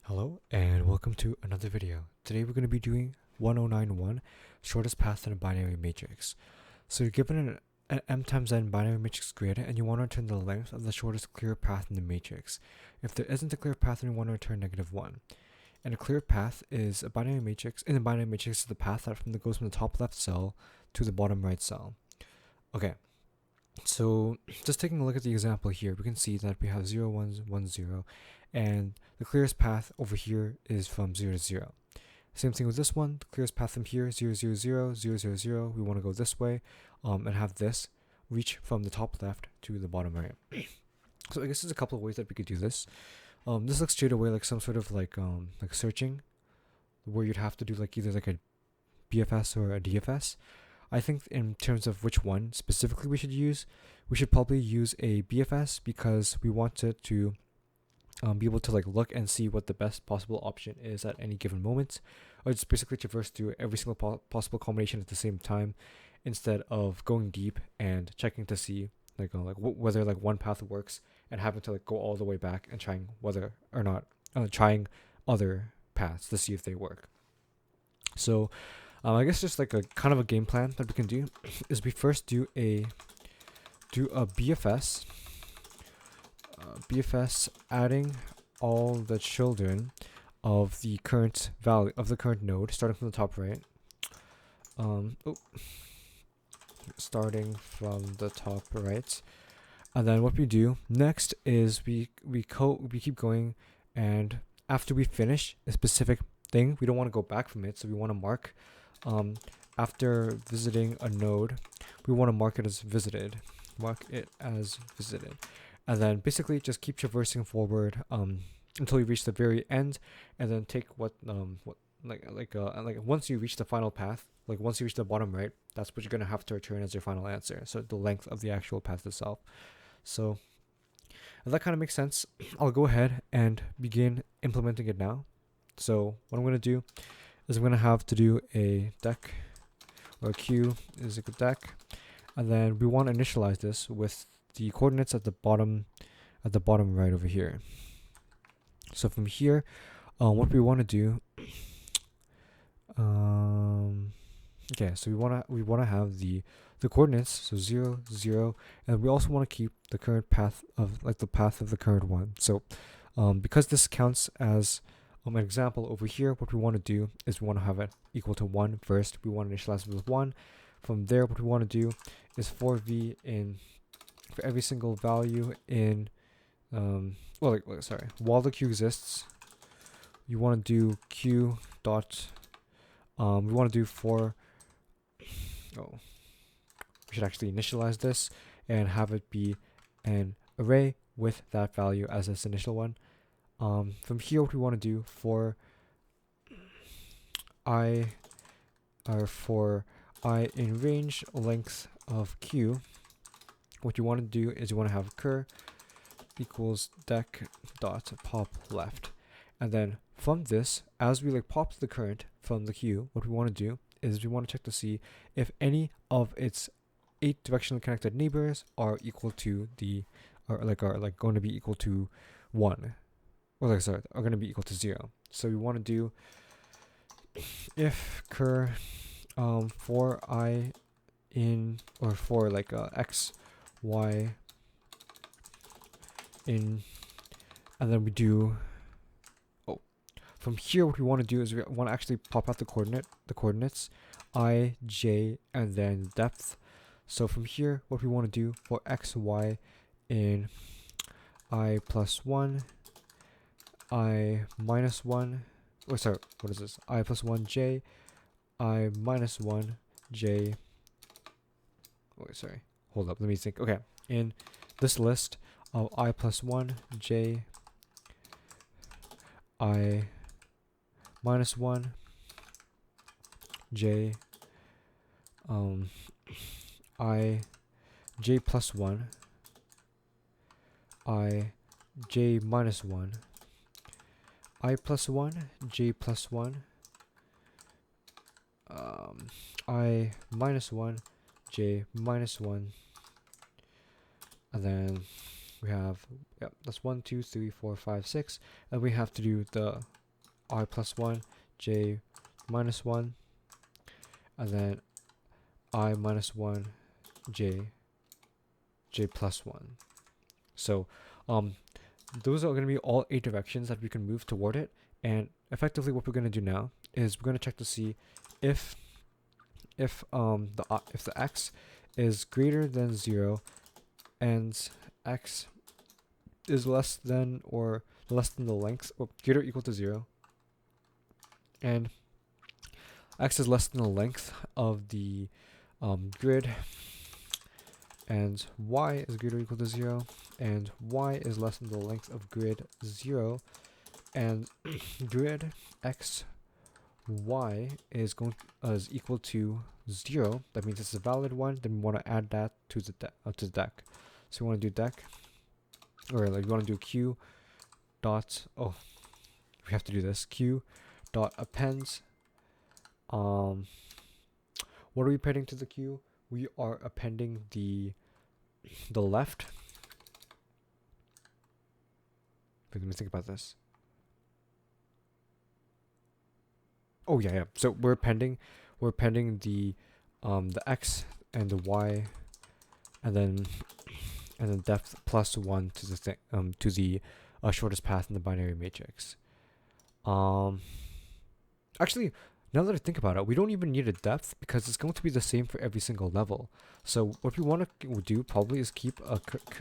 Hello and welcome to another video. Today we're going to be doing 1091, shortest path in a binary matrix. So you're given an m times n binary matrix grid and you want to return the length of the shortest clear path in the matrix. If there isn't a clear path, then you want to return -1. And a clear path is a binary matrix. In the binary matrix is the path that goes from the top left cell to the bottom right cell. Okay, so just taking a look at the example here, we can see that we have 0, 1, 1, 0, and the clearest path over here is from 0 to 0. Same thing with this one, the clearest path from here, 0, 0, 0, 0, 0, 0, we want to go this way, and have this reach from the top left to the bottom right. So I guess there's a couple of ways that we could do this. This looks straight away like some sort of like searching, where you'd have to do like either like a BFS or a DFS. I think in terms of which one specifically we should probably use a BFS because we want it to be able to like look and see what the best possible option is at any given moment, or just basically traverse through every single possible combination at the same time, instead of going deep and checking to see whether like one path works and having to like go all the way back and trying whether or not trying other paths to see if they work. So I guess just like a kind of a game plan that we can do is we first do a BFS. BFS adding all the children of the current value of the current node, starting from the top right. Starting from the top right, and then what we do next is we keep going, and after we finish a specific thing, we don't want to go back from it, so we want to mark. After visiting a node, we want to mark it as visited. And then basically just keep traversing forward until you reach the very end, and then take once you reach the final path, like once you reach the bottom right, that's what you're gonna have to return as your final answer. So the length of the actual path itself. So if that kind of makes sense, I'll go ahead and begin implementing it now. So what I'm gonna do is I'm gonna have to do a deck, or a queue is a deck, and then we want to initialize this with the coordinates at the bottom right over here. So from here, what we want to do, okay, so we want to have the coordinates, so 0, 0, and we also want to keep the current path of the path of the current one. So because this counts as an example over here, what we want to do is we want to have it equal to 1 first. We want to initialize it with 1. From there, what we want to do is for v in for every single value in while the queue exists, you want to do q dot we want to do for we should actually initialize this and have it be an array with that value as its initial one. From here, what we want to do for I in range length of q, what you want to do is you want to have cur equals deck dot pop left, and then from this, as we pop the current from the queue, what we want to do is we want to check to see if any of its 8 directionally connected neighbors are equal to are going to be equal to 1, or are going to be equal to 0. So we want to do if cur for I in, or for x y in, and then we do from here what we want to do is we want to actually pop out the coordinates I, j, and then depth. So from here, what we want to do for x, y in I plus 1, I minus 1, what is this? I plus 1 j, I minus 1 j. Hold up, let me think. Okay, in this list of I plus 1 j, I minus 1 j, I j plus 1, I j minus 1, I plus 1 j plus 1, I minus 1 j minus 1, and then we have, yep, that's 1, 2, 3, 4, 5, 6, and we have to do the I plus 1, j minus 1, and then I minus 1, j plus 1. So those are going to be all 8 directions that we can move toward it, and effectively what we're going to do now is we're going to check to see if the x is greater than 0 and x is less than the length, or greater or equal to 0, and x is less than the length of the grid, and y is greater or equal to 0, and y is less than the length of grid 0, and grid x y is equal to 0. That means it's a valid one. Then we want to add that to the deck. So we want to do deck, or like we want to do q dot, oh, we have to do this, q dot appends. What are we appending to the queue? We are appending the left. Let me think about this. Oh yeah. So we're appending the x and the y, and then depth plus 1 to the thing, to the shortest path in the binary matrix. Actually, now that I think about it, we don't even need a depth because it's going to be the same for every single level. So what we want to do probably is keep a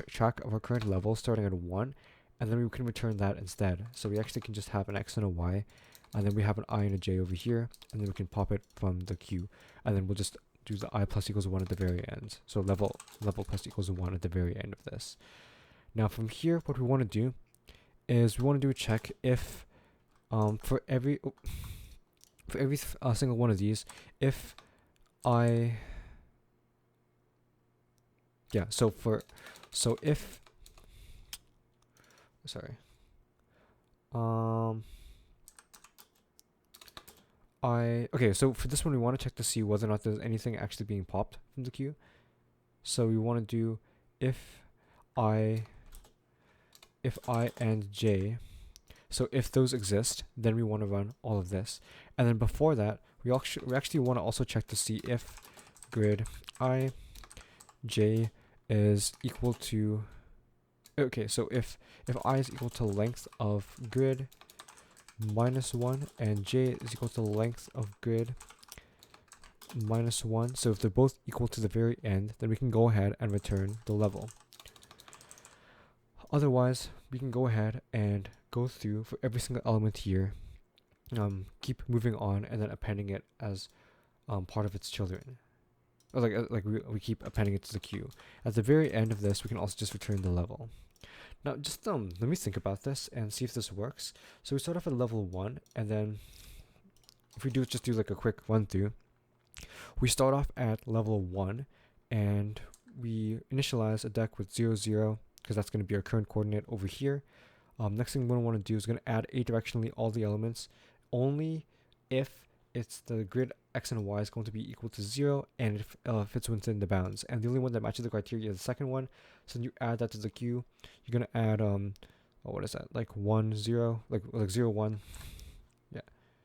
track of our current level starting at 1, and then we can return that instead. So we actually can just have an x and a y, and then we have an I and a j over here, and then we can pop it from the queue, and then we'll just do the I plus equals 1 at the very end. So level plus equals 1 at the very end of this. Now from here, what we want to do is we want to do a check if for every single one of these, if if so for this one we want to check to see whether or not there's anything actually being popped from the queue. So we want to do if I and j. So if those exist, then we want to run all of this. And then before that, we actually want to also check to see if grid I j is equal to, okay, so if I is equal to length of grid minus 1 and j is equal to length of grid minus 1, so if they're both equal to the very end, then we can go ahead and return the level. Otherwise, we can go ahead and go through for every single element here, keep moving on, and then appending it as part of its children. Or like we keep appending it to the queue. At the very end of this, we can also just return the level. Now, just let me think about this and see if this works. So we start off at level 1, and then if we just do like a quick run through, we start off at level 1, and we initialize a deck with 0, 0, because that's going to be our current coordinate over here. Next thing we're going to want to do is going to add adirectionally all the elements, only if it's the grid x and y is going to be equal to 0, and if it's within the bounds. And the only one that matches the criteria is the second one. So you add that to the queue. You're going to add what is that, like 1, 0, like 0, 1, yeah,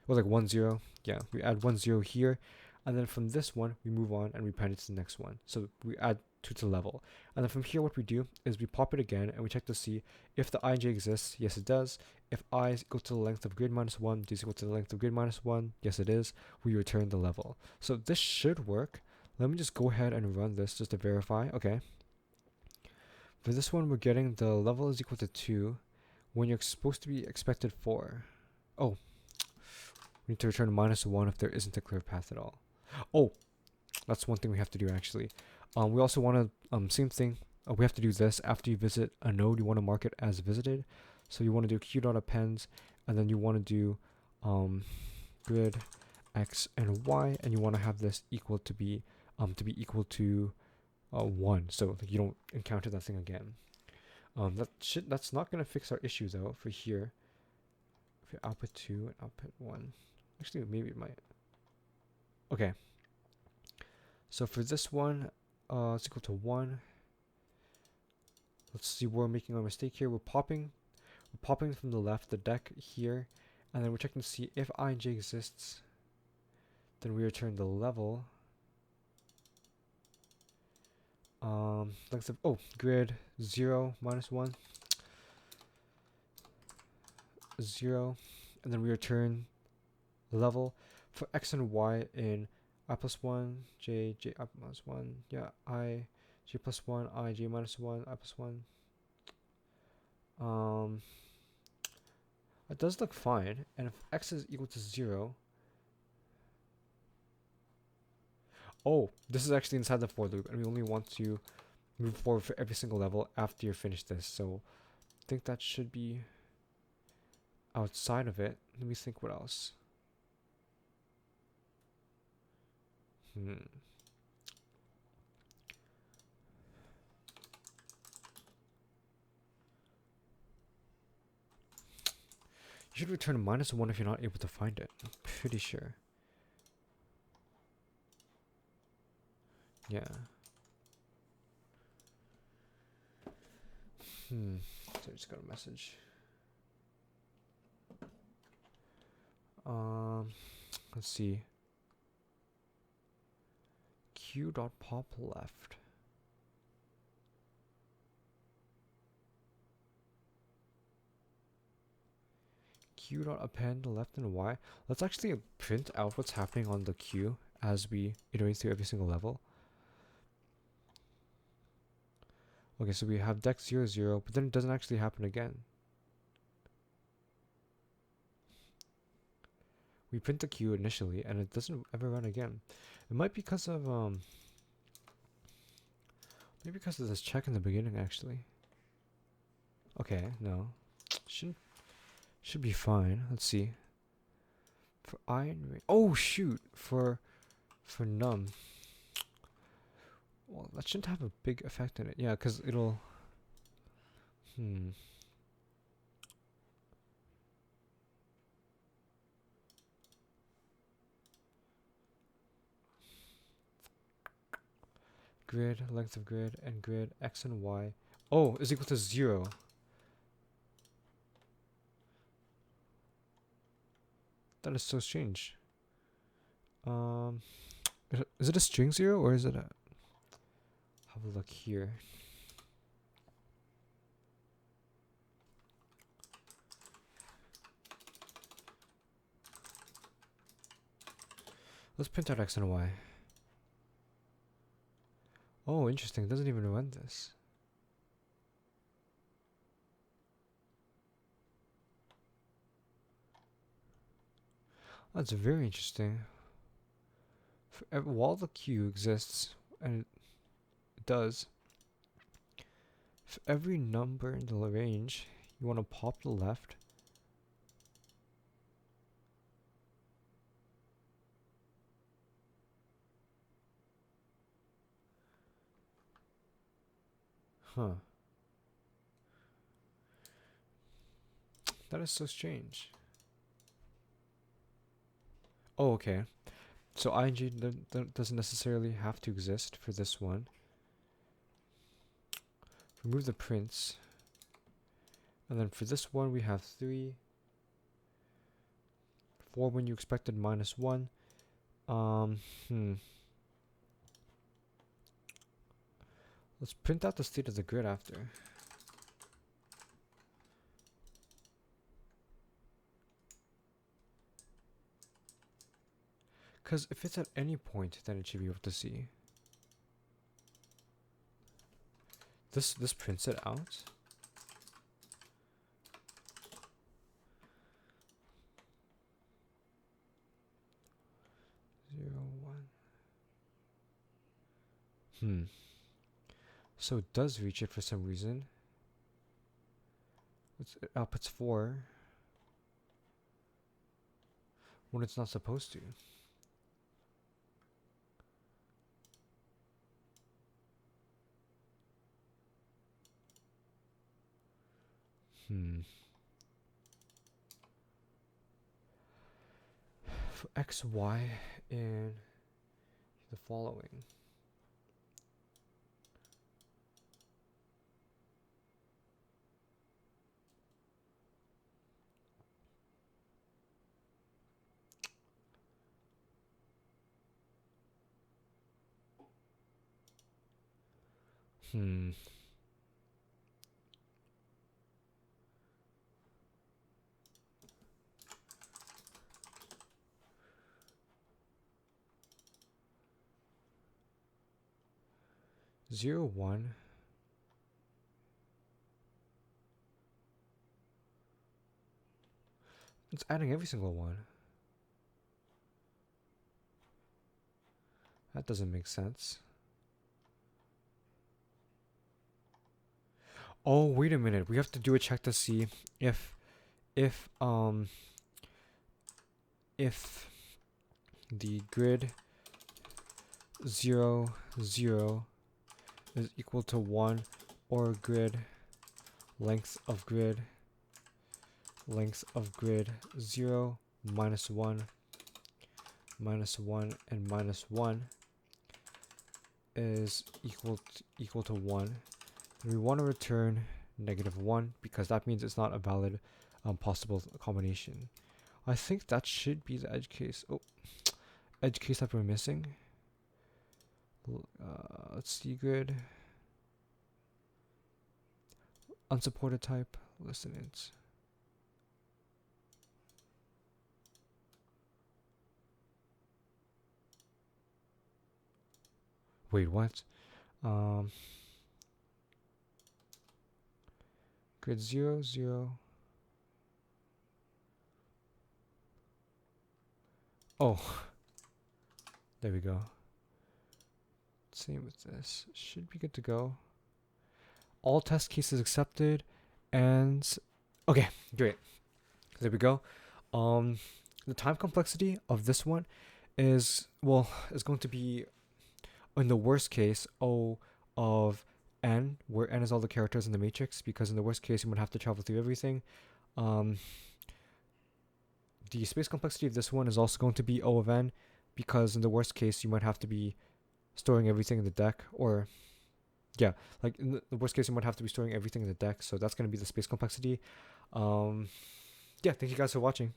or like 1, 0, yeah, we add 1, 0 here, and then from this one we move on and we append it to the next one. So we add 2 to the level, and then from here what we do is we pop it again and we check to see if the ij exists. Yes, it does. If I is equal to the length of grid minus 1, j is equal to the length of grid minus 1, yes it is, we return the level. So this should work. Let me just go ahead and run this just to verify. Okay, for this one we're getting the level is equal to 2 when you're supposed to be expected 4. Oh, we need to return minus 1 if there isn't a clear path at all. Oh, that's one thing we have to do actually. We also want to, same thing, we have to do this after you visit a node. You want to mark it as visited. So you want to do q.appends, and then you want to do grid x and y, and you want to have this equal to be equal to 1, so you don't encounter that thing again. That's not going to fix our issue though for here. If you output 2 and output 1, actually maybe it might. Okay, so for this one, it's equal to 1. Let's see, we're making a mistake here. We're popping from the left the deck here, and then we're checking to see if I and j exists. Then we return the level. Length of grid 0 minus 1 0, and then we return level for x and y in I plus 1 j I minus 1 I j plus 1 I j minus 1 I plus 1. It does look fine, and if x is equal to 0, this is actually inside the for loop, and we only want to move forward for every single level after you finish this. So I think that should be outside of it. Let me think what else. You should return -1 if you're not able to find it. I'm pretty sure. Yeah. So I just got a message. Let's see. Q dot pop left. Q dot append left and y. Let's actually print out what's happening on the Q as we iterate through every single level. Okay, so we have deck 0, 0, but then it doesn't actually happen again. We print the Q initially, and it doesn't ever run again. It might be because of maybe because of this check in the beginning, actually. Okay, no, should be fine. Let's see. For I and oh shoot, for num. Well, that shouldn't have a big effect on it. Yeah, because it'll. Grid, length of grid, and grid x and y. Oh, is equal to 0. That is so strange. Is it a string 0 or is it a? Have a look here. Let's print out x and y. Oh, interesting. It doesn't even run this. That's very interesting. While the Q exists, and it does, for every number in the range, you want to pop the left. Huh. That is so strange. Oh, okay. So ing doesn't necessarily have to exist for this one. Remove the prints. And then for this one, we have 3. 4 when you expected -1. Let's print out the state of the grid after. Because if it's at any point, then it should be able to see. This prints it out. Zero, one. So it does reach it for some reason. It outputs 4 when it's not supposed to. For x, y, and the following. Hmm. Zero, one. It's adding every single one. That doesn't make sense. Oh, wait a minute. We have to do a check to see if if if the grid 0 0 is equal to 1, or grid length of grid 0 minus 1 and minus 1 is equal to 1. And we want to return -1 because that means it's not a valid possible combination. I think that should be the edge case. Oh, edge case that we're missing. Let's see, grid. Unsupported type, listen int. Wait, what? Grid 0 0. Oh, there we go. Same with this. Should be good to go. All test cases accepted, and okay, great. There we go. The time complexity of this one is going to be, in the worst case, O of n, where n is all the characters in the matrix, because in the worst case you would have to travel through everything. The space complexity of this one is also going to be O of n, because in the worst case you might have to be storing everything in the deck, or yeah, like in the worst case you might have to be storing everything in the deck, so that's going to be the space complexity. Yeah, thank you guys for watching.